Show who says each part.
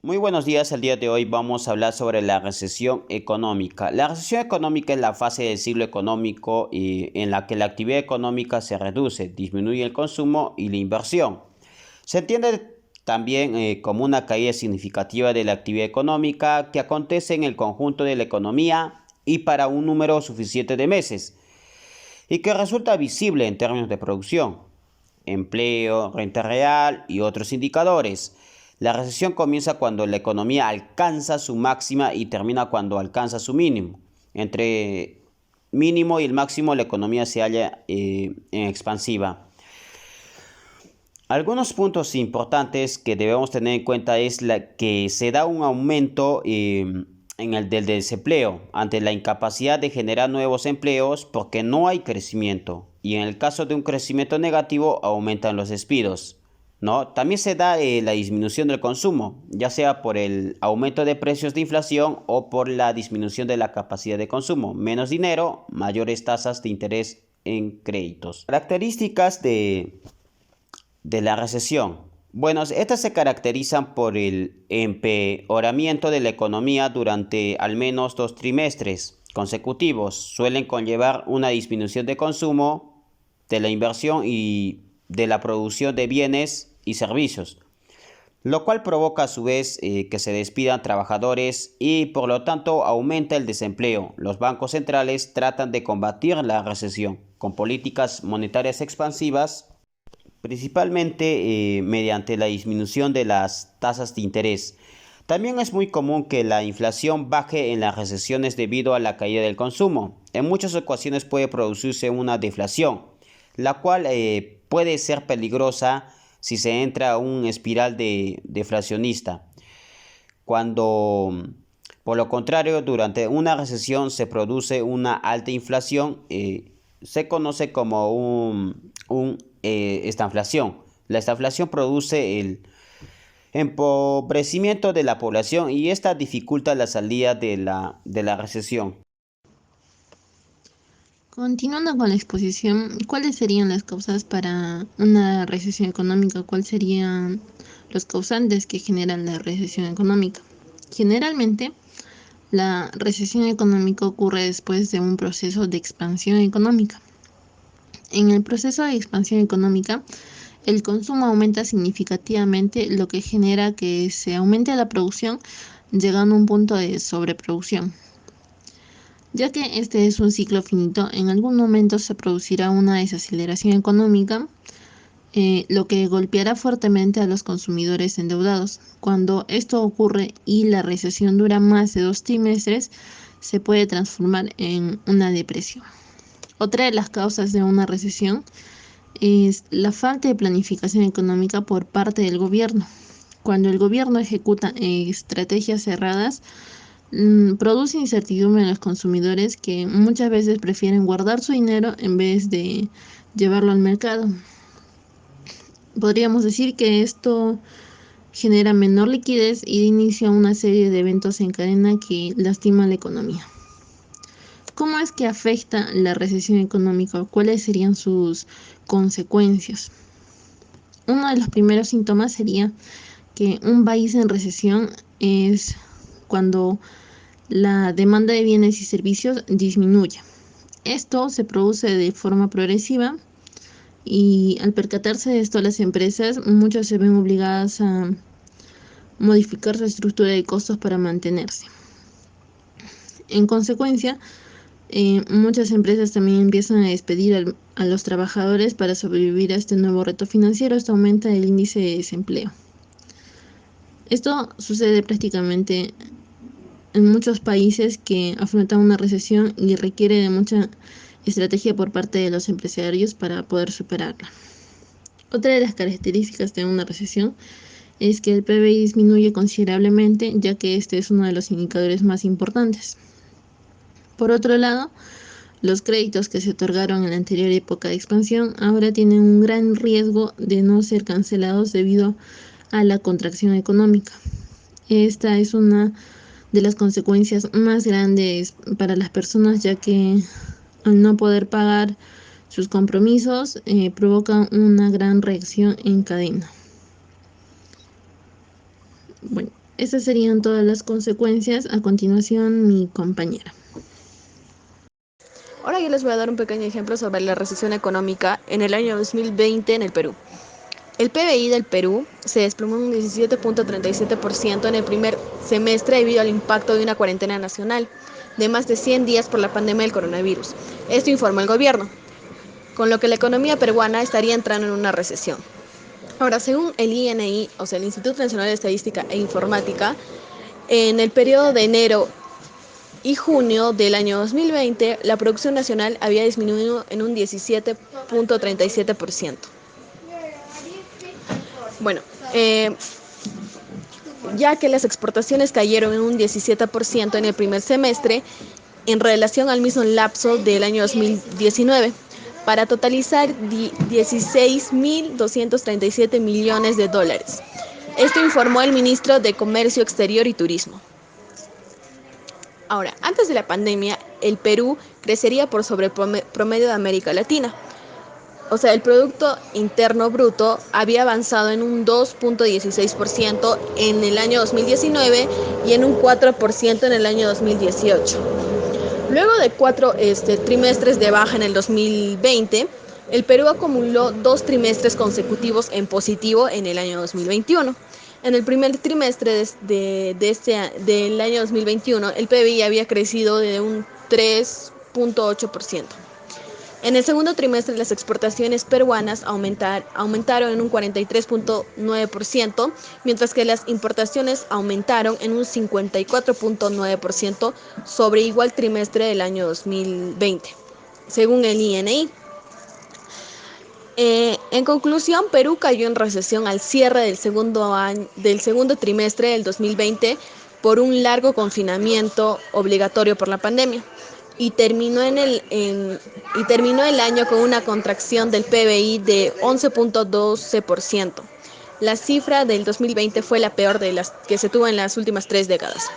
Speaker 1: Muy buenos días, el día de hoy vamos a hablar sobre la recesión económica. La recesión económica es la fase del ciclo económico en la que la actividad económica se reduce, disminuye el consumo y la inversión. Se entiende también como una caída significativa de la actividad económica que acontece en el conjunto de la economía y para un número suficiente de meses y que resulta visible en términos de producción, empleo, renta real y otros indicadores. La recesión comienza cuando la economía alcanza su máxima y termina cuando alcanza su mínimo. Entre mínimo y el máximo la economía se halla en expansiva. Algunos puntos importantes que debemos tener en cuenta es que se da un aumento en el del desempleo ante la incapacidad de generar nuevos empleos porque no hay crecimiento, y en el caso de un crecimiento negativo aumentan los despidos, ¿no? También se da la disminución del consumo, ya sea por el aumento de precios de inflación o por la disminución de la capacidad de consumo. Menos dinero, mayores tasas de interés en créditos. Características de la recesión. Bueno, estas se caracterizan por el empeoramiento de la economía durante al menos 2 trimestres consecutivos. Suelen conllevar una disminución de consumo, de la inversión y de la producción de bienes y servicios, lo cual provoca a su vez que se despidan trabajadores y por lo tanto aumenta el desempleo. Los bancos centrales tratan de combatir la recesión con políticas monetarias expansivas, principalmente mediante la disminución de las tasas de interés. También es muy común que la inflación baje en las recesiones debido a la caída del consumo. En muchas ocasiones puede producirse una deflación, la cual puede ser peligrosa si se entra a un espiral deflacionista. Cuando, por lo contrario, durante una recesión se produce una alta inflación, se conoce como estanflación. La estanflación produce el empobrecimiento de la población y esta dificulta la salida de la recesión.
Speaker 2: Continuando con la exposición, ¿cuáles serían las causas para una recesión económica? ¿Cuáles serían los causantes que generan la recesión económica? Generalmente, la recesión económica ocurre después de un proceso de expansión económica. En el proceso de expansión económica, el consumo aumenta significativamente, lo que genera que se aumente la producción, llegando a un punto de sobreproducción. Ya que este es un ciclo finito, en algún momento se producirá una desaceleración económica, lo que golpeará fuertemente a los consumidores endeudados. Cuando esto ocurre y la recesión dura más de 2 trimestres, se puede transformar en una depresión. Otra de las causas de una recesión es la falta de planificación económica por parte del gobierno. Cuando el gobierno ejecuta estrategias cerradas, produce incertidumbre en los consumidores, que muchas veces prefieren guardar su dinero en vez de llevarlo al mercado. Podríamos decir que esto genera menor liquidez y inicia una serie de eventos en cadena que lastiman la economía. ¿Cómo es que afecta la recesión económica? ¿Cuáles serían sus consecuencias? Uno de los primeros síntomas sería que un país en recesión es cuando la demanda de bienes y servicios disminuye. Esto se produce de forma progresiva y al percatarse de esto, las empresas muchas se ven obligadas a modificar su estructura de costos para mantenerse. En consecuencia, muchas empresas también empiezan a despedir a los trabajadores para sobrevivir a este nuevo reto financiero. Esto aumenta el índice de desempleo. Esto sucede prácticamente en muchos países que afrontan una recesión y requiere de mucha estrategia por parte de los empresarios para poder superarla. Otra de las características de una recesión es que el PBI disminuye considerablemente, ya que este es uno de los indicadores más importantes. Por otro lado, los créditos que se otorgaron en la anterior época de expansión ahora tienen un gran riesgo de no ser cancelados debido a la contracción económica. Esta es una de las consecuencias más grandes para las personas, ya que al no poder pagar sus compromisos provocan una gran reacción en cadena. Bueno, Estas serían todas las consecuencias. A continuación, mi compañera.
Speaker 3: Ahora yo les voy a dar un pequeño ejemplo sobre la recesión económica en el año 2020 en el Perú. El PBI del Perú se desplomó un 17.37% en el primer semestre debido al impacto de una cuarentena nacional de más de 100 días por la pandemia del coronavirus. Esto informó el gobierno, con lo que la economía peruana estaría entrando en una recesión. Ahora, según el INI, o sea, el Instituto Nacional de Estadística e Informática, en el periodo de enero y junio del año 2020, la producción nacional había disminuido en un 17.37%. Bueno, ya que las exportaciones cayeron en un 17% en el primer semestre en relación al mismo lapso del año 2019, para totalizar 16.237 millones de dólares. Esto informó el ministro de Comercio Exterior y Turismo. Ahora, antes de la pandemia, el Perú crecería por sobre promedio de América Latina. O sea, el Producto Interno Bruto había avanzado en un 2.16% en el año 2019 y en un 4% en el año 2018. Luego de 4 trimestres de baja en el 2020, el Perú acumuló 2 trimestres consecutivos en positivo en el año 2021. En el primer trimestre del año 2021, el PBI había crecido de un 3.8%. En el segundo trimestre, las exportaciones peruanas aumentaron en un 43.9%, mientras que las importaciones aumentaron en un 54.9% sobre igual trimestre del año 2020, según el INI. En conclusión, Perú cayó en recesión al cierre del segundo trimestre del 2020 por un largo confinamiento obligatorio por la pandemia y terminó el año con una contracción del PBI de 11.12%. La cifra del 2020 fue la peor de las que se tuvo en las últimas 3 décadas.